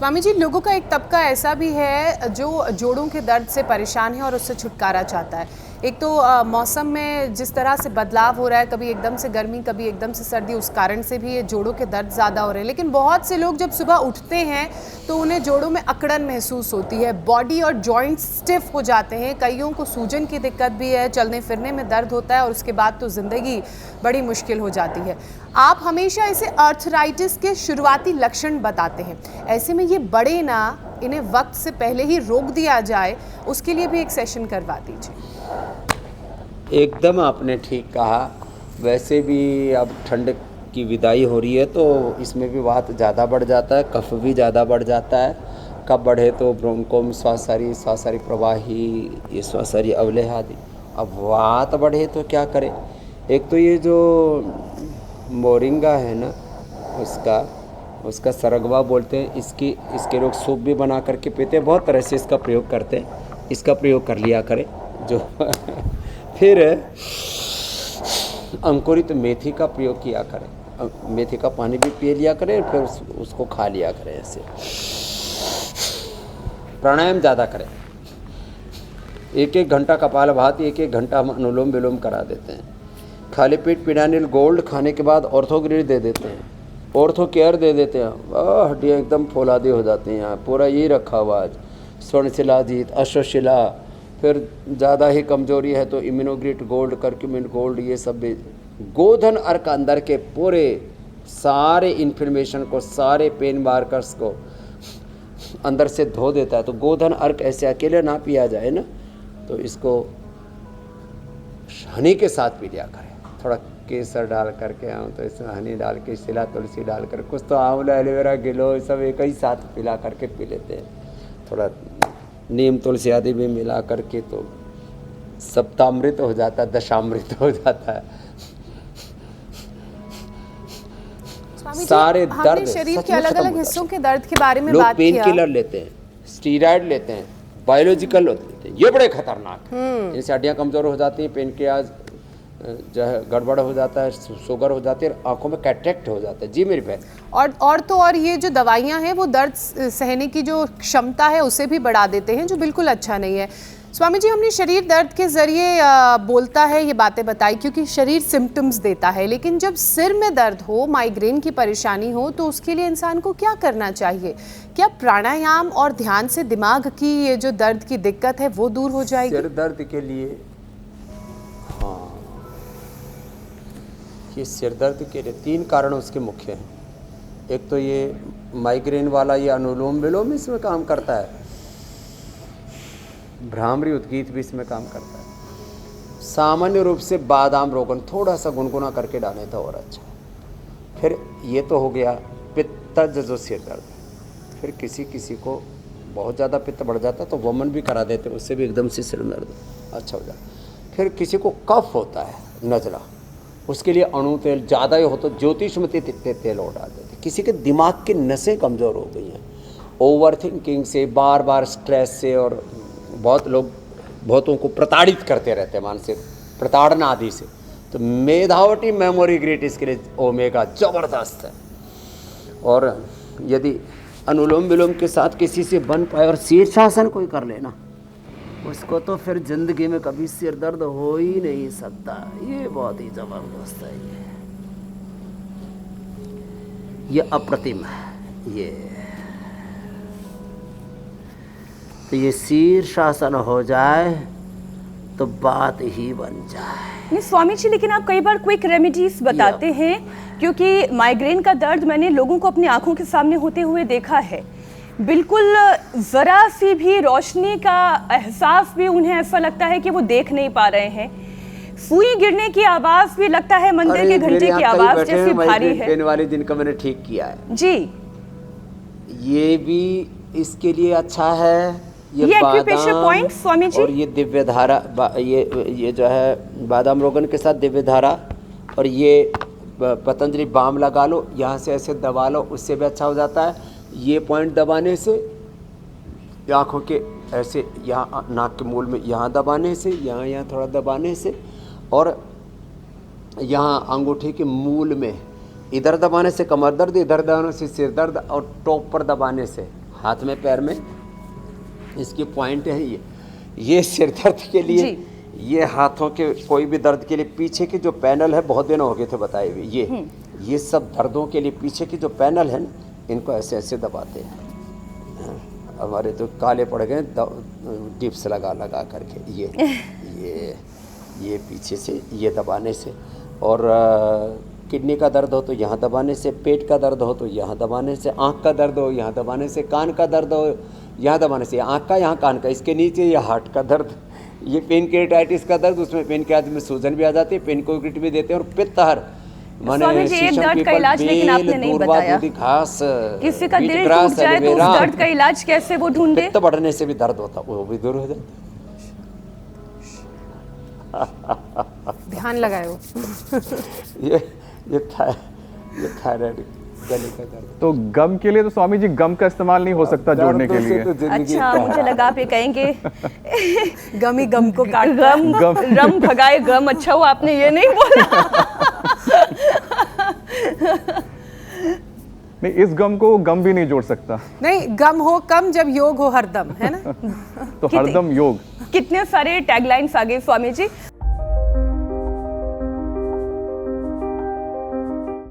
स्वामी जी, लोगों का एक तबका ऐसा भी है जो जोड़ों के दर्द से परेशान है और उससे छुटकारा चाहता है। एक तो मौसम में जिस तरह से बदलाव हो रहा है, कभी एकदम से गर्मी, कभी एकदम से सर्दी, उस कारण से भी ये जोड़ों के दर्द ज़्यादा हो रहे हैं। लेकिन बहुत से लोग जब सुबह उठते हैं तो उन्हें जोड़ों में अकड़न महसूस होती है, बॉडी और जॉइंट्स स्टिफ हो जाते हैं, कईयों को सूजन की दिक्कत भी है, चलने फिरने में दर्द होता है और उसके बाद तो ज़िंदगी बड़ी मुश्किल हो जाती है। आप हमेशा इसे आर्थराइटिस के शुरुआती लक्षण बताते हैं। ऐसे में ये बड़े ना, इन्हें वक्त से पहले ही रोक दिया जाए, उसके लिए भी एक सेशन करवा दीजिए। एकदम आपने ठीक कहा। वैसे भी अब ठंड की विदाई हो रही है तो इसमें भी वात ज़्यादा बढ़ जाता है, कफ भी ज़्यादा बढ़ जाता है। कफ बढ़े तो ब्रोंकोम, श्वासारी प्रवाही, ये श्वासारी अवलेह आदि। अब वात बढ़े तो क्या करें? एक तो ये जो मोरिंगा है ना, उसका सरगवा बोलते हैं, इसके लोग सूप भी बना करके पीते हैं, बहुत तरह से इसका प्रयोग करते हैं। इसका प्रयोग कर लिया करें जो फिर अंकुरित मेथी का प्रयोग किया करें, मेथी का पानी भी पी लिया करें, फिर उसको खा लिया करें। ऐसे प्राणायाम ज़्यादा करें, 1-1 घंटा कपालभाति, 1-1 घंटा हम अनुलोम विलोम करा देते हैं। खाली पेट पिडानिल गोल्ड खाने के बाद ऑर्थोग्रिड दे देते हैं, ऑर्थो केयर दे देते हैं। हड्डियाँ एकदम फौलादी हो जाती हैं। यहाँ पूरा यही रखा हुआ आज, स्वर्णशिलाजीत, अश्वशिला। फिर ज़्यादा ही कमजोरी है तो इम्यूनोग्रिड गोल्ड, करक्यूमिन गोल्ड, ये सब भी। गोधन अर्क अंदर के पूरे सारे इन्फ्लेमेशन को, सारे पेन मार्कर्स को अंदर से धो देता है। तो गोधन अर्क ऐसे अकेले ना पिया जाए ना, तो इसको हनी के साथ पी लिया करें। थोड़ा केसर डाल करके तो इसमें हनी डाल के, शिला तुलसी डाल कर, कुछ तो आंवला, एलोवेरा, गिलो, सब एक ही साथ पिला करके पी लेते हैं। थोड़ा नीम तुलसी आदि भी मिला करके तो सप्तामृत हो जाता है, दशामृत हो जाता है। सारे दर्द, शरीर के अलग अलग हिस्सों के दर्द के बारे में बात किया। लोग पेन किलर लेते हैं, स्टीरॉयड लेते हैं, बायोलॉजिकल लेते हैं, ये बड़े खतरनाक हैं। जैसे हड्डियाँ कमज़ोर हो जाती हैं, पेन के आज जो है गड़बड़ हो जाता है, शुगर हो जाती है, आंखों में कैटरेक्ट हो जाता है। जी मेरी बहन। और ये जो दवाइयाँ हैं वो दर्द सहने की जो क्षमता है उसे भी बढ़ा देते हैं, जो बिल्कुल अच्छा नहीं है। स्वामी जी, हमने शरीर दर्द के ज़रिए बोलता है ये बातें बताई, क्योंकि शरीर सिम्टम्स देता है। लेकिन जब सिर में दर्द हो, माइग्रेन की परेशानी हो, तो उसके लिए इंसान को क्या करना चाहिए? क्या प्राणायाम और ध्यान से दिमाग की ये जो दर्द की दिक्कत है वो दूर हो जाएगी? सिर दर्द के लिए, हाँ, ये सिर दर्द के लिए 3 कारण उसके मुख्य हैं। एक तो ये माइग्रेन वाला, ये अनुलोम विलोम इसमें काम करता है, भ्रामरी उद्गीत भी इसमें काम करता है। सामान्य रूप से बादाम रोगन थोड़ा सा गुनगुना करके डालें तो और अच्छा। फिर ये तो हो गया पित्तज जो सिर दर्द। फिर किसी को बहुत ज़्यादा पित्त बढ़ जाता है तो वमन भी करा देते हैं, उससे भी एकदम से सिर दर्द अच्छा हो जाता। फिर किसी को कफ होता है, नज़ला, उसके लिए अणु तेल ज़्यादा ही हो तो ज्योतिषमती तेल और डाल देते। किसी के दिमाग की नसें कमज़ोर हो गई हैं ओवर थिंकिंग से, बार बार स्ट्रेस से, और बहुत लोग बहुतों को प्रताड़ित करते रहते हैं, मानसिक प्रताड़ना आदि से। तो मेधावटी मेमोरी ग्रेट इसके लिए ओमेगा ज़बरदस्त है। और यदि अनुलोम विलोम के साथ किसी से बन पाए और शीर्षासन कोई कर लेना, उसको तो फिर जिंदगी में कभी सिर दर्द हो ही नहीं सकता। ये बहुत ही ज़बरदस्त है। ये अप्रतिम है। तो ये शीर्षासन हो जाए तो बात ही बन जाए। नहीं स्वामी जी, लेकिन आप कई बार क्विक रेमेडीज बताते हैं, क्योंकि माइग्रेन का दर्द मैंने लोगों को अपनी आंखों के सामने होते हुए देखा है। बिल्कुल ज़रा सी भी रोशनी का एहसास भी उन्हें ऐसा लगता है कि वो देख नहीं पा रहे हैं। सुई गिरने की आवाज़ भी लगता है मंदिर के घंटे की आवाज़ जैसी भारी है। पेन वाले दिन का मैंने ठीक किया है जी। ये भी इसके लिए अच्छा है। ये एक्यूप्रेशर पॉइंट स्वामी जी, और ये दिव्य धारा, ये जो है बादाम रोगन के साथ दिव्य धारा, और ये पतंजलि बाम लगा लो, यहाँ से ऐसे दबा लो, उससे भी अच्छा हो जाता है। ये पॉइंट दबाने से, आँखों के ऐसे यहाँ नाक के मूल में यहाँ दबाने से, यहाँ थोड़ा दबाने से, और यहाँ अंगूठे के मूल में इधर दबाने से कमर दर्द, इधर दबाने से सिर दर्द, और टॉप पर दबाने से हाथ में पैर में इसकी पॉइंट है ये सिर दर्द के लिए, ये हाथों के कोई भी दर्द के लिए पीछे के जो पैनल है, बहुत दिन हो गए थे बताए हुए, ये सब दर्दों के लिए पीछे के जो पैनल है इनको ऐसे ऐसे दबाते हैं। हमारे तो काले पड़ गए टिप्स लगा लगा करके, ये पीछे से ये दबाने से, और किडनी का दर्द हो तो यहाँ दबाने से, पेट का दर्द हो तो यहाँ दबाने से, आँख का दर्द हो यहाँ दबाने से, कान का दर्द हो यहाँ दबाने से, आँख का यहाँ कान का, इसके नीचे ये हार्ट का दर्द, ये पेनक्रियाटाइटिस का दर्द, उसमें पेनक्रियाज में सूजन भी आ जाती है, पेनक्रियाटिस भी देते हैं, और पित्तहर स्वामी जी, एक दर्द का इलाज लेकिन आपने नहीं बताया। घास, किसी का दिल टूट जाए तो उस दर्द का इलाज कैसे वो ढूंढे? पित्त बढ़ने से भी दर्द होता, वो भी दूर हो जाता। ध्यान लगाओ। ये थायराइड, गले का दर्द। तो गम के लिए तो स्वामी जी गम का इस्तेमाल नहीं हो सकता जोड़ने के लिए। तो अच्छा, मुझे लगा आप ये कहेंगे गम ही गम को काट, रम भगाए गम। अच्छा हुआ आपने ये नहीं बोला। नहीं, इस गम को गम भी नहीं जोड़ सकता। नहीं, गम हो कम जब योग हो हरदम, है ना? तो हरदम योग। कितने सारे टैगलाइंस आ गए स्वामी जी।